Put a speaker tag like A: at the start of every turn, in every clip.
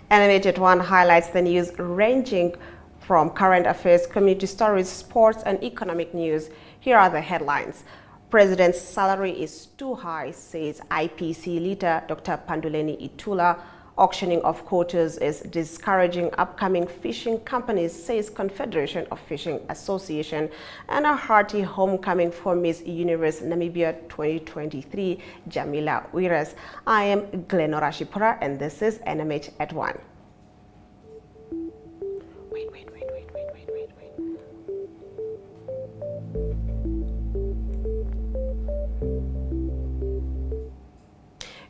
A: NMH at 1 highlights the news ranging from current affairs, community stories, sports, and economic news. Here are the headlines. President's salary is too high, says IPC leader Dr. Panduleni Itula. Auctioning of quotas is discouraging upcoming fishing companies, says Confederation of Fishing Associations. And a hearty homecoming for Miss Universe Namibia 2023, Jameela Uiras. I am Glenora Shipura, and this is NMH at 1.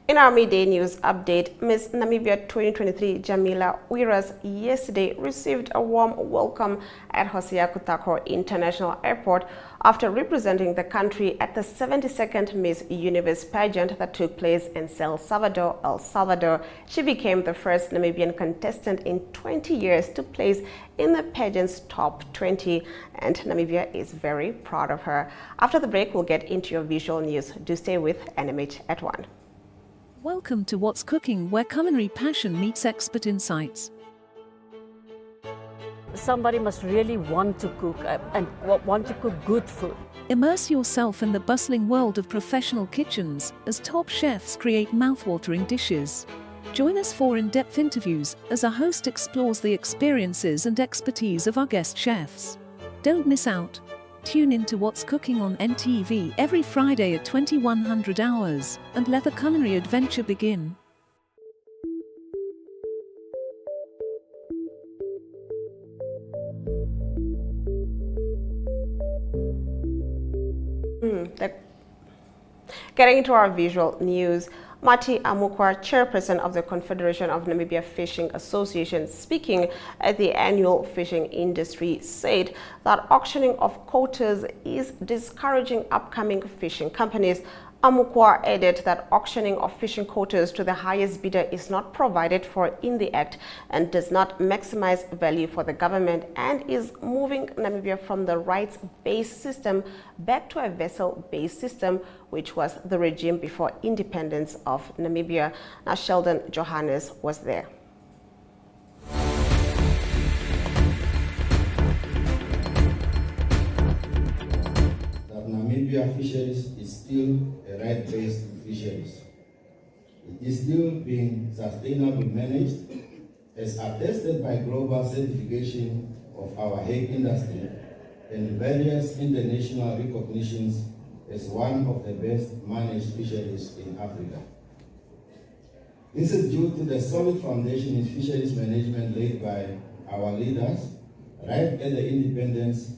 A: In our midday news update, Miss Namibia 2023 Jameela Uiras yesterday received a warm welcome at Hosea Kutako International Airport after representing the country at the 72nd Miss Universe pageant that took place in El Salvador. She became the first Namibian contestant in 20 years to place in the pageant's top 20, and Namibia is very proud of her. After the break, we'll get into your visual news. Do stay with NMH at 1.
B: Welcome to What's Cooking, where culinary passion meets expert insights.
C: Somebody must really want to cook and want to cook good food.
B: Immerse yourself in the bustling world of professional kitchens as top chefs create mouthwatering dishes. Join us for in-depth interviews as our host explores the experiences and expertise of our guest chefs. Don't miss out. Tune in to What's Cooking on NTV every Friday at 2100 hours and let the culinary adventure begin.
A: Getting into our visual news, Mati Amukwa, chairperson of the Confederation of Namibia Fishing Associations, speaking at the annual fishing industry, said that auctioning of quotas is discouraging upcoming fishing companies. Amukwa added that auctioning of fishing quotas to the highest bidder is not provided for in the Act and does not maximize value for the government, and is moving Namibia from the rights-based system back to a vessel-based system, which was the regime before independence of Namibia. Now, Sheldon Johannes was there.
D: Namibia fisheries is still a right-based fisheries. It is still being sustainably managed, as attested by global certification of our hake industry and various international recognitions as one of the best managed fisheries in Africa. This is due to the solid foundation in fisheries management laid by our leaders right at the independence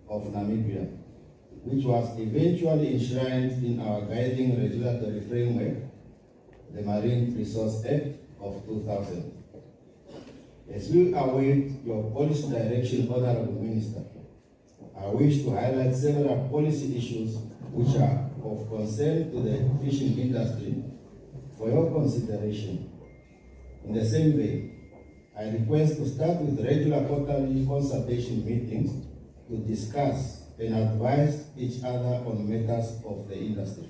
D: of Namibia, which was eventually enshrined in our guiding regulatory framework, the Marine Resource Act of 2000. As we await your policy direction, Honorable Minister, I wish to highlight several policy issues which are of concern to the fishing industry for your consideration. In the same way, I request to start with regular quarterly consultation meetings to discuss and advise each other on matters of the industry.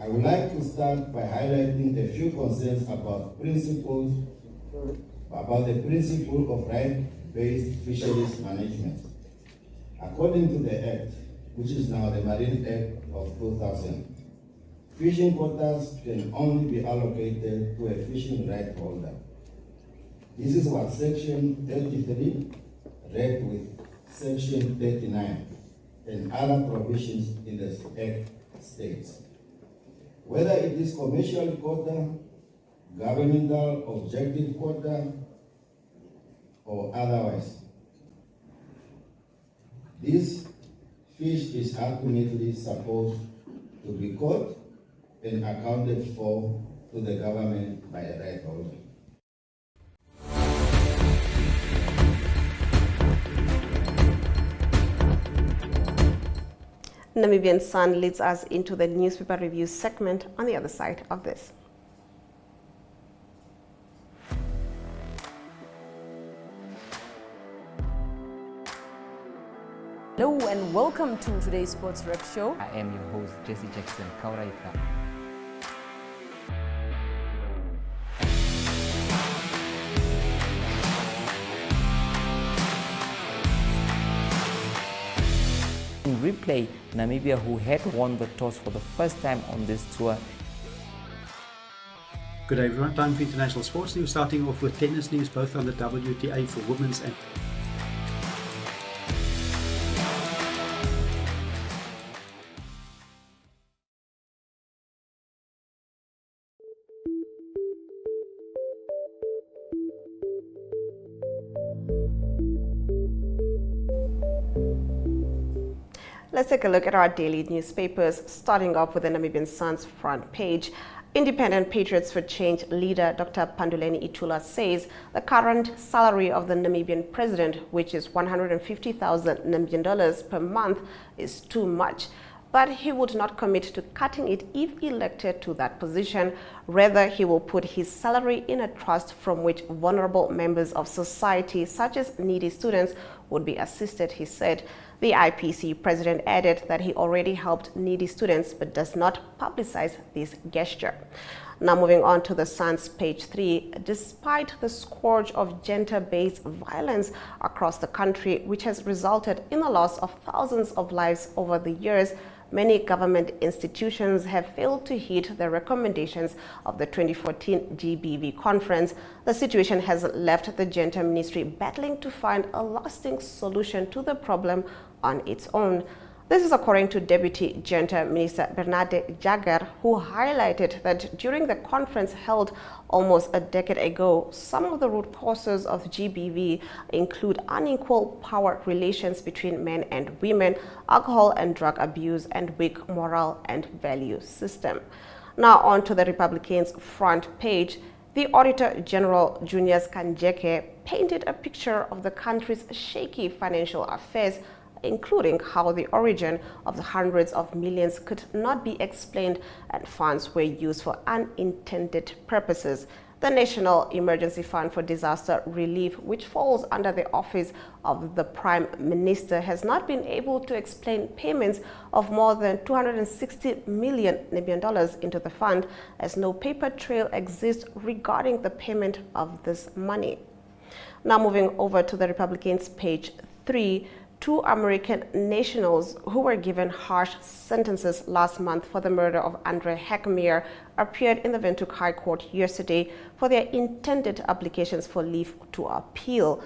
D: I would like to start by highlighting a few concerns about the principle of right-based fisheries management. According to the Act, which is now the Marine Act of 2000, fishing quotas can only be allocated to a fishing right holder. This is what Section 33 read with Section 39 and other provisions in the Act states. Whether it is commercial quota, governmental objective quota, or otherwise, this fish is ultimately supposed to be caught and accounted for to the government by a right holder.
A: Namibian Sun leads us into the newspaper review segment on the other side of this.
C: Hello and welcome to today's Sports Rep Show.
E: I am your host, Jesse Jackson Kauraifa. In replay, Namibia, who had won the toss for the first time on this tour.
F: Good day everyone, time for international sports news, starting off with tennis news, both on the WTA for women's and
A: Let's take a look at our daily newspapers, starting off with the Namibian Sun's front page. Independent Patriots for Change leader Dr Panduleni Itula says the current salary of the Namibian president, which is 150,000 Namibian dollars per month, is too much. But he would not commit to cutting it if elected to that position. Rather, he will put his salary in a trust from which vulnerable members of society, such as needy students, would be assisted, he said. The IPC president added that he already helped needy students but does not publicize this gesture. Now moving on to the Sun's page 3, despite the scourge of gender-based violence across the country, which has resulted in the loss of thousands of lives over the years, many government institutions have failed to heed the recommendations of the 2014 GBV conference. The situation has left the Gender Ministry battling to find a lasting solution to the problem on its own. This is according to Deputy Gender Minister Bernadette Jagger, who highlighted that during the conference held almost a decade ago, some of the root causes of GBV include unequal power relations between men and women, alcohol and drug abuse, and weak moral and value system. Now on to the Republicans' front page. The Auditor General Junius Kanjeke painted a picture of the country's shaky financial affairs, including how the origin of the hundreds of millions could not be explained and funds were used for unintended purposes. The National Emergency Fund for Disaster Relief, which falls under the office of the Prime Minister, has not been able to explain payments of more than 260 million Namibian dollars into the fund, as no paper trail exists regarding the payment of this money. Now moving over to the Republicans' page 3, 2 American nationals who were given harsh sentences last month for the murder of Andre Heckmeyer appeared in the Windhoek High Court yesterday for their intended applications for leave to appeal.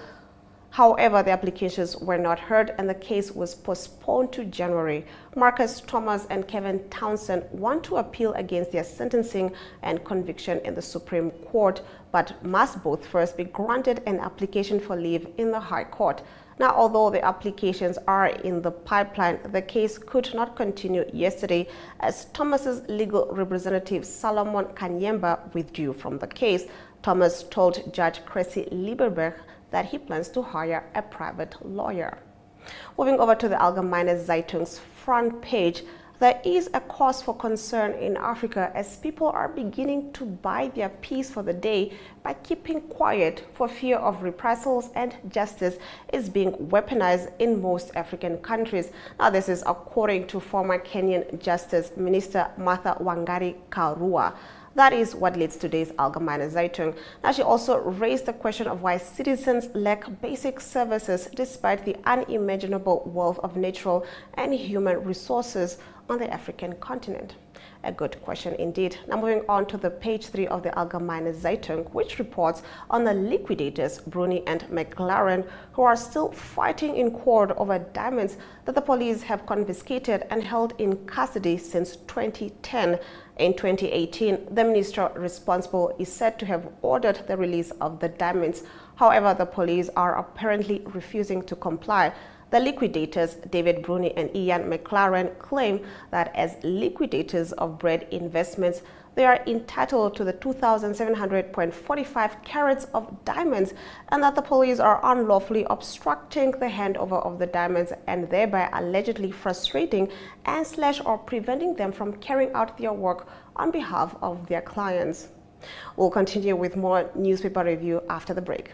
A: However, the applications were not heard and the case was postponed to January. Marcus Thomas and Kevin Townsend want to appeal against their sentencing and conviction in the Supreme Court, but must both first be granted an application for leave in the High Court. Now, although the applications are in the pipeline, the case could not continue yesterday as Thomas's legal representative Solomon Kanyemba withdrew from the case. Thomas told Judge Cressy Lieberberg that he plans to hire a private lawyer. Moving over to the Allgemeine Zeitung's front page, there is a cause for concern in Africa as people are beginning to buy their peace for the day by keeping quiet for fear of reprisals, and justice is being weaponized in most African countries. Now, this is according to former Kenyan Justice Minister Martha Wangari Karua. That is what leads today's Allgemeine Zeitung. Now, she also raised the question of why citizens lack basic services despite the unimaginable wealth of natural and human resources on the African continent. A good question indeed. Now moving on to the page 3 of the Allgemeine Zeitung, which reports on the liquidators Bruni and McLaren, who are still fighting in court over diamonds that the police have confiscated and held in custody since 2010. In 2018, the minister responsible is said to have ordered the release of the diamonds. However, the police are apparently refusing to comply. The liquidators, David Bruni and Ian McLaren, claim that as liquidators of bread investments, they are entitled to the 2,700.45 carats of diamonds, and that the police are unlawfully obstructing the handover of the diamonds and thereby allegedly frustrating and or preventing them from carrying out their work on behalf of their clients. We'll continue with more newspaper review after the break.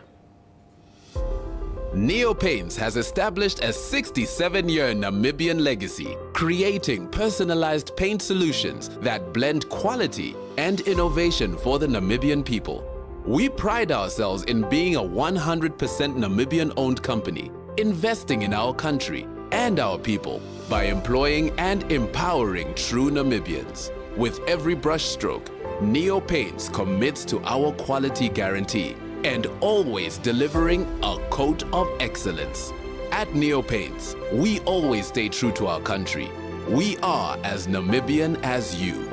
G: Neopaints has established a 67-year Namibian legacy, creating personalized paint solutions that blend quality and innovation for the Namibian people. We pride ourselves in being a 100% Namibian-owned company, investing in our country and our people by employing and empowering true Namibians. With every brushstroke, Neopaints commits to our quality guarantee and always delivering a coat of excellence. At Neopaints, we always stay true to our country. We are as Namibian as you.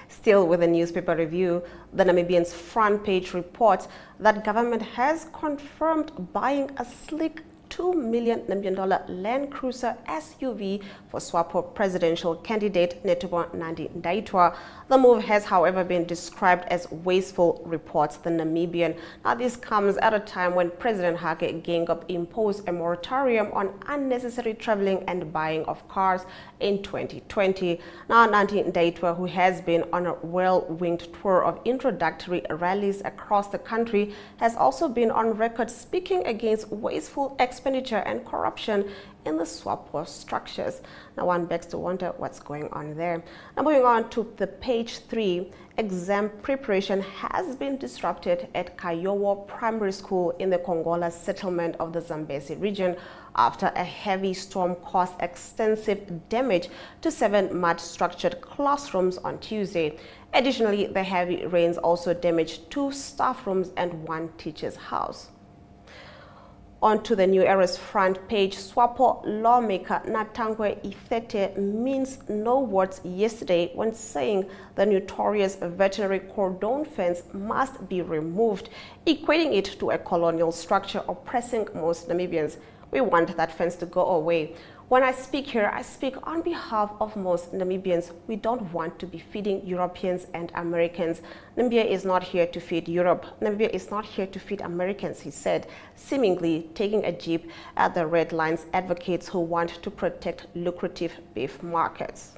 A: Still with the newspaper review, the Namibian's front page reports that government has confirmed buying a sleek $2 million Namibian Land Cruiser SUV for SWAPO presidential candidate Netubo Nandi-Ndaitwah. The move has, however, been described as wasteful, reports the Namibian. Now, this comes at a time when President Hage Geingob imposed a moratorium on unnecessary traveling and buying of cars in 2020. Now, Nandi-Ndaitwah, who has been on a well-winged tour of introductory rallies across the country, has also been on record speaking against wasteful expenditure and corruption in the SWAPO structures. Now, one begs to wonder what's going on there. Now, moving on to the page 3, exam preparation has been disrupted at Kayowo Primary School in the Kongola settlement of the Zambezi region after a heavy storm caused extensive damage to 7 mud-structured classrooms on Tuesday. Additionally, the heavy rains also damaged 2 staff rooms and 1 teacher's house. On to the Uiras front page, SWAPO lawmaker Natangwe Ithete minced no words yesterday when saying the notorious veterinary cordon fence must be removed, equating it to a colonial structure oppressing most Namibians. We want that fence to go away. When I speak here, I speak on behalf of most Namibians. We don't want to be feeding Europeans and Americans. Namibia is not here to feed Europe. Namibia is not here to feed Americans, he said, seemingly taking a jib at the Red Lines advocates who want to protect lucrative beef markets.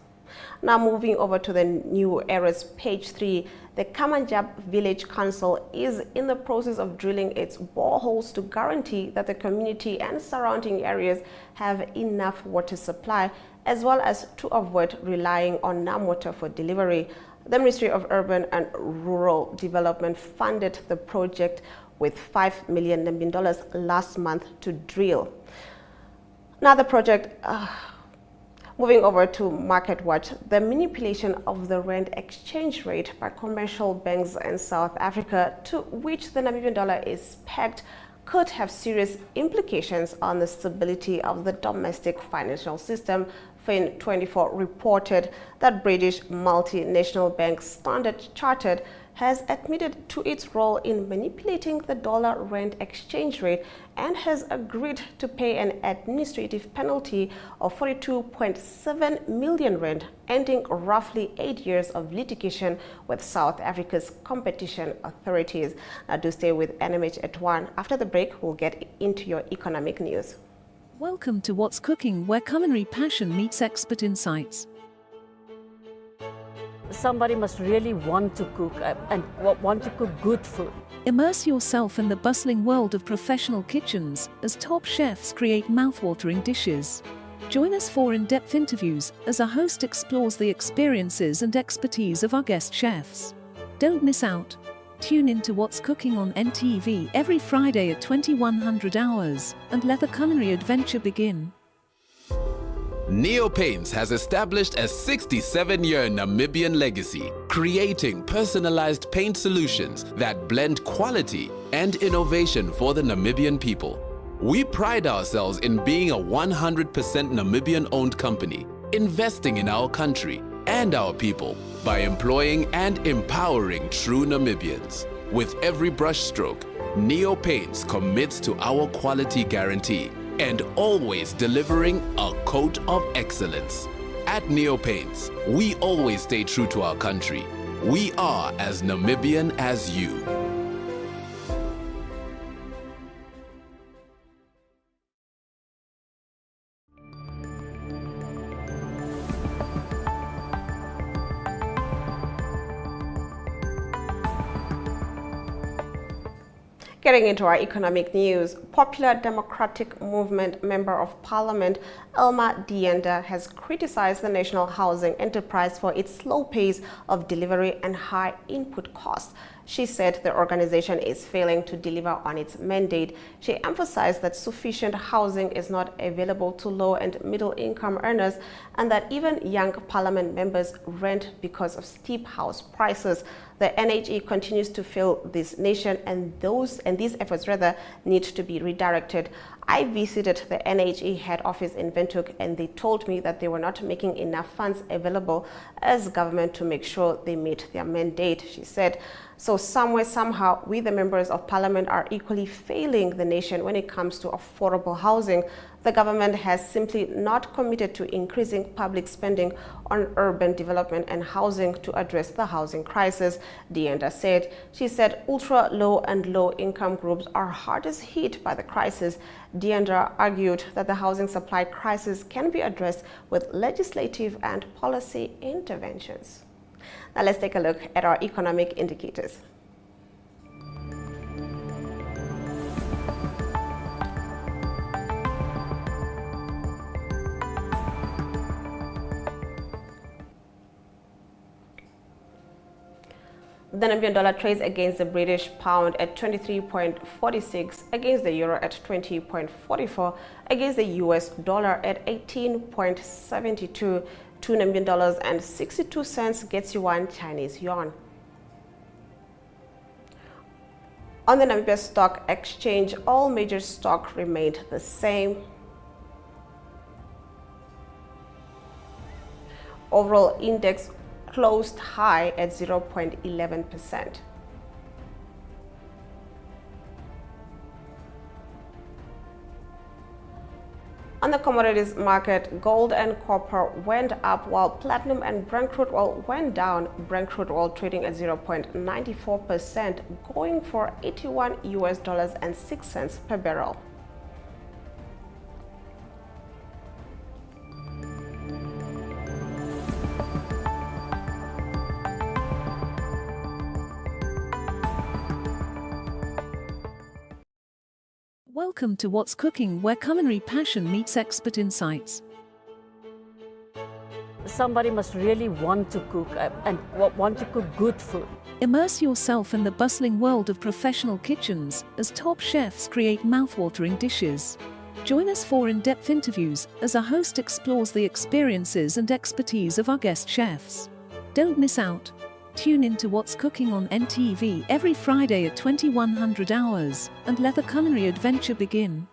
A: Now, moving over to the New Era's page 3, the Kamanjab Village Council is in the process of drilling its boreholes to guarantee that the community and surrounding areas have enough water supply, as well as to avoid relying on NAMWater for delivery. The Ministry of Urban and Rural Development funded the project with $5 million last month to drill. Now, the project moving over to Market Watch, the manipulation of the rand exchange rate by commercial banks in South Africa, to which the Namibian dollar is pegged, could have serious implications on the stability of the domestic financial system. Fin24 reported that British multinational bank Standard Chartered has admitted to its role in manipulating the dollar-rand exchange rate and has agreed to pay an administrative penalty of 42.7 million rand, ending roughly 8 years of litigation with South Africa's competition authorities. Now, do stay with NMH at 1. After the break, we'll get into your economic news.
B: Welcome to What's Cooking, where culinary passion meets expert insights.
C: Somebody must really want to cook and want to cook good food.
B: Immerse yourself in the bustling world of professional kitchens as top chefs create mouthwatering dishes. Join us for in-depth interviews as our host explores the experiences and expertise of our guest chefs. Don't miss out. Tune in to What's Cooking on NTV every Friday at 2100 hours and let the culinary adventure begin.
G: Neopaints has established a 67-year Namibian legacy, creating personalized paint solutions that blend quality and innovation for the Namibian people. We pride ourselves in being a 100% Namibian-owned company, investing in our country and our people by employing and empowering true Namibians. With every brushstroke, Neopaints commits to our quality guarantee and always delivering a coat of excellence. At Neopaints, we always stay true to our country. We are as Namibian as you.
A: Getting into our economic news, Popular Democratic Movement Member of Parliament Elma Dienda has criticized the National Housing Enterprise for its slow pace of delivery and high input costs. She said the organization is failing to deliver on its mandate. She emphasized that sufficient housing is not available to low and middle income earners and that even young parliament members rent because of steep house prices. The NHE continues to fail this nation and these efforts need to be redirected. I visited the NHE head office in Windhoek and they told me that they were not making enough funds available as government to make sure they meet their mandate, she said. So somewhere, somehow, we the members of parliament are equally failing the nation when it comes to affordable housing. The government has simply not committed to increasing public spending on urban development and housing to address the housing crisis, Dienda said. She said ultra low and low income groups are hardest hit by the crisis. Dienda argued that the housing supply crisis can be addressed with legislative and policy interventions. Now let's take a look at our economic indicators. The Namibian dollar trades against the British pound at 23.46, against the euro at 20.44, against the US dollar at 18.72. 2 Namibian dollars and 62 cents gets you 1 Chinese yuan. On the Namibia Stock Exchange, all major stocks remained the same. Overall index closed high at 0.11%. On the commodities market, gold and copper went up while platinum and Brent crude oil went down. Brent crude oil trading at 0.94%, going for $81.06 per barrel.
B: Welcome to What's Cooking, where culinary passion meets expert insights.
C: Somebody must really want to cook and want to cook good food.
B: Immerse yourself in the bustling world of professional kitchens as top chefs create mouthwatering dishes. Join us for in-depth interviews as our host explores the experiences and expertise of our guest chefs. Don't miss out. Tune in to What's Cooking on NTV every Friday at 2100 hours and let the culinary adventure begin.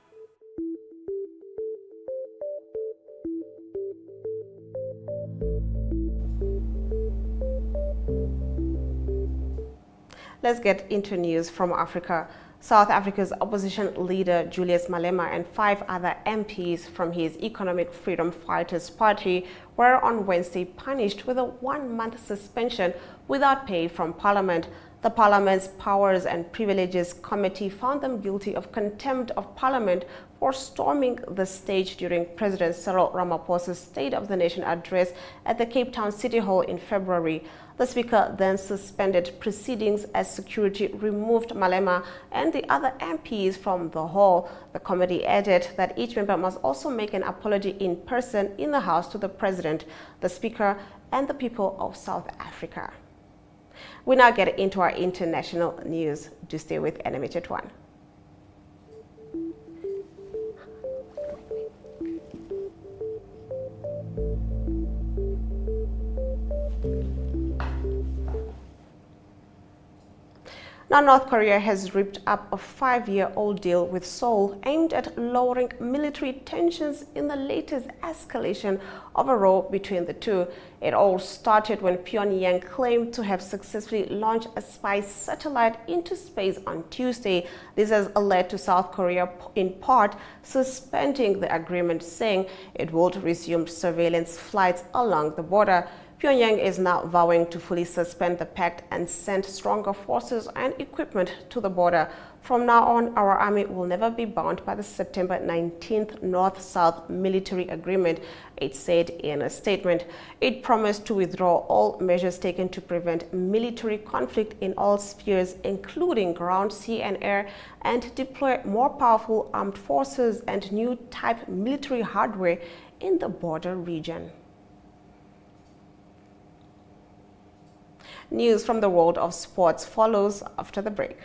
A: Let's get into news from Africa. South Africa's opposition leader Julius Malema and 5 other MPs from his Economic Freedom Fighters Party were on Wednesday punished with a 1-month suspension without pay from Parliament. The Parliament's Powers and Privileges Committee found them guilty of contempt of Parliament for storming the stage during President Cyril Ramaphosa's State of the Nation address at the Cape Town City Hall in February. The Speaker then suspended proceedings as security removed Malema and the other MPs from the hall. The committee added that each member must also make an apology in person in the House to the President, the Speaker, and the people of South Africa. We now get into our international news. Do stay with NMH at 1. Now, North Korea has ripped up a 5-year-old deal with Seoul aimed at lowering military tensions in the latest escalation of a row between the two. It all started when Pyongyang claimed to have successfully launched a spy satellite into space on Tuesday. This has led to South Korea, in part, suspending the agreement, saying it would resume surveillance flights along the border. Pyongyang is now vowing to fully suspend the pact and send stronger forces and equipment to the border. From now on, our army will never be bound by the September 19th North-South military agreement, it said in a statement. It promised to withdraw all measures taken to prevent military conflict in all spheres, including ground, sea, and air, and deploy more powerful armed forces and new type military hardware in the border region. News from the world of sports follows after the break.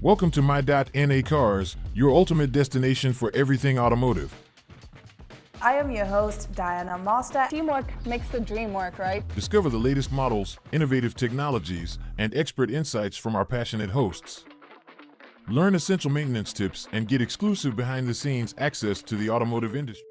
H: Welcome to My.NA Cars, your ultimate destination for everything automotive.
I: I am your host, Diana Master.
J: Teamwork makes the dream work, right?
H: Discover the latest models, innovative technologies, and expert insights from our passionate hosts. Learn essential maintenance tips and get exclusive behind-the-scenes access to the automotive industry.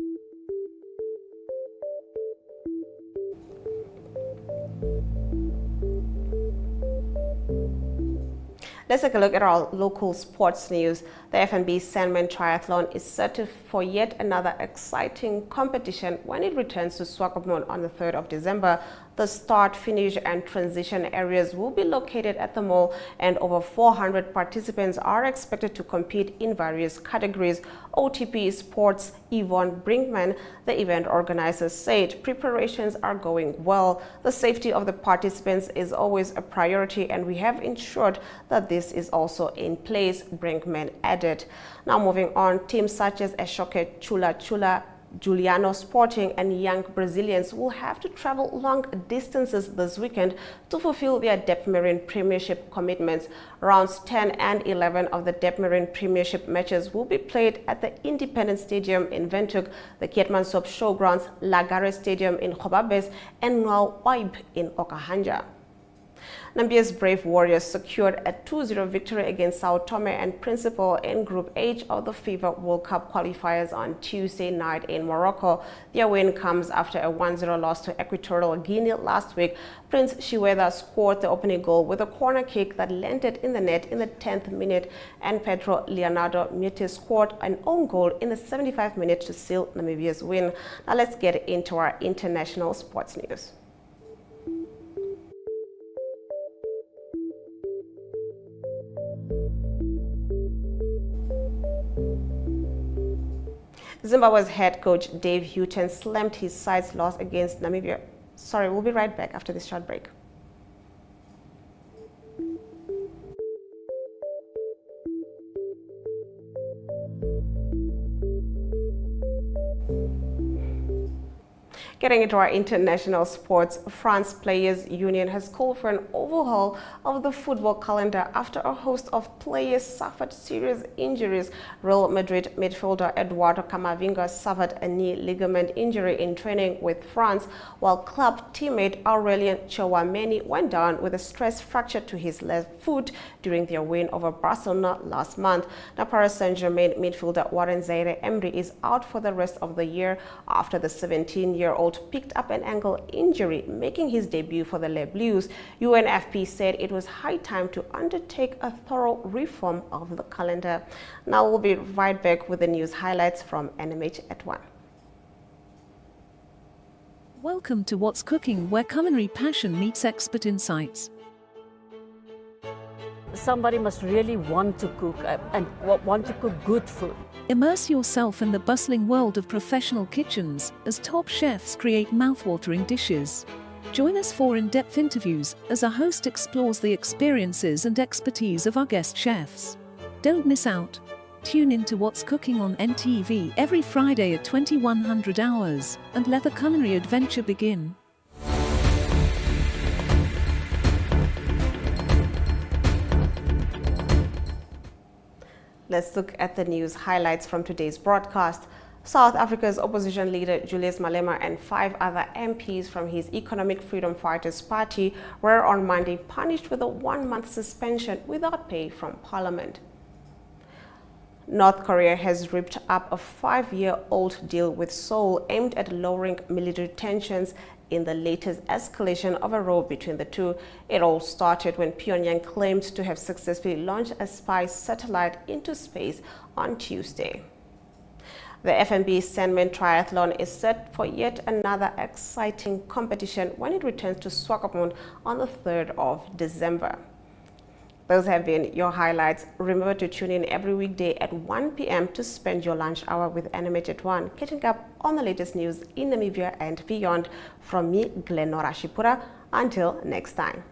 A: Let's take a look at our local sports news. The FNB Sandman Triathlon is set for yet another exciting competition when it returns to Swakopmund on the 3rd of December. The start, finish, and transition areas will be located at the mall, and over 400 participants are expected to compete in various categories. OTP Sports Yvonne Brinkman, the event organizers, said preparations are going well. The safety of the participants is always a priority, and we have ensured that this is also in place, Brinkman added. Now moving on, teams such as Ashoke Chula, Juliano Sporting, and Young Brazilians will have to travel long distances this weekend to fulfill their Depth Marine Premiership commitments. Rounds 10 and 11 of the Depth Marine Premiership matches will be played at the Independence Stadium in Windhoek, the Keetmansop Showgrounds, Lagare Stadium in Gobabes, and Ngwao Waib in Okahanja. Namibia's Brave Warriors secured a 2-0 victory against Sao Tome and Principe in Group H of the FIFA World Cup qualifiers on Tuesday night in Morocco. Their win comes after a 1-0 loss to Equatorial Guinea last week. Prince Shiweda scored the opening goal with a corner kick that landed in the net in the 10th minute, and Pedro Leonardo Mutis scored an own goal in the 75th minute to seal Namibia's win. Now let's get into our international sports news. Zimbabwe's head coach Dave Houghton slammed his side's loss against Namibia. Sorry, we'll be right back after this short break. Getting into our international sports, France Players Union has called for an overhaul of the football calendar after a host of players suffered serious injuries. Real Madrid midfielder Eduardo Camavinga suffered a knee ligament injury in training with France, while club teammate Aurelien Tchouameni went down with a stress fracture to his left foot during their win over Barcelona last month. Now, Paris Saint-Germain midfielder Warren Zaïre-Emery is out for the rest of the year after the 17-year-old picked up an ankle injury, making his debut for the Les Bleus. UNFP said it was high time to undertake a thorough reform of the calendar. Now we'll be right back with the news highlights from NMH at 1.
B: Welcome to What's Cooking, where culinary passion meets expert insights.
C: Somebody must really want to cook and want to cook good food.
B: Immerse yourself in the bustling world of professional kitchens as top chefs create mouthwatering dishes. Join us for in-depth interviews as our host explores the experiences and expertise of our guest chefs. Don't miss out. Tune in to What's Cooking on NTV every Friday at 2100 hours and let the culinary adventure begin.
A: Let's look at the news highlights from today's broadcast. South Africa's opposition leader Julius Malema and 5 other MPs from his Economic Freedom Fighters Party were on Monday punished with a 1-month suspension without pay from Parliament. North Korea has ripped up a 5-year-old deal with Seoul aimed at lowering military tensions in the latest escalation of a row between the two. It all started when Pyongyang claimed to have successfully launched a spy satellite into space on Tuesday. The FNB Sandman Triathlon is set for yet another exciting competition when it returns to Swakopmund on the 3rd of December. Those have been your highlights. Remember to tune in every weekday at 1 p.m. to spend your lunch hour with NMH at 1, catching up on the latest news in Namibia and beyond. From me, Glenora Shipura. Until next time.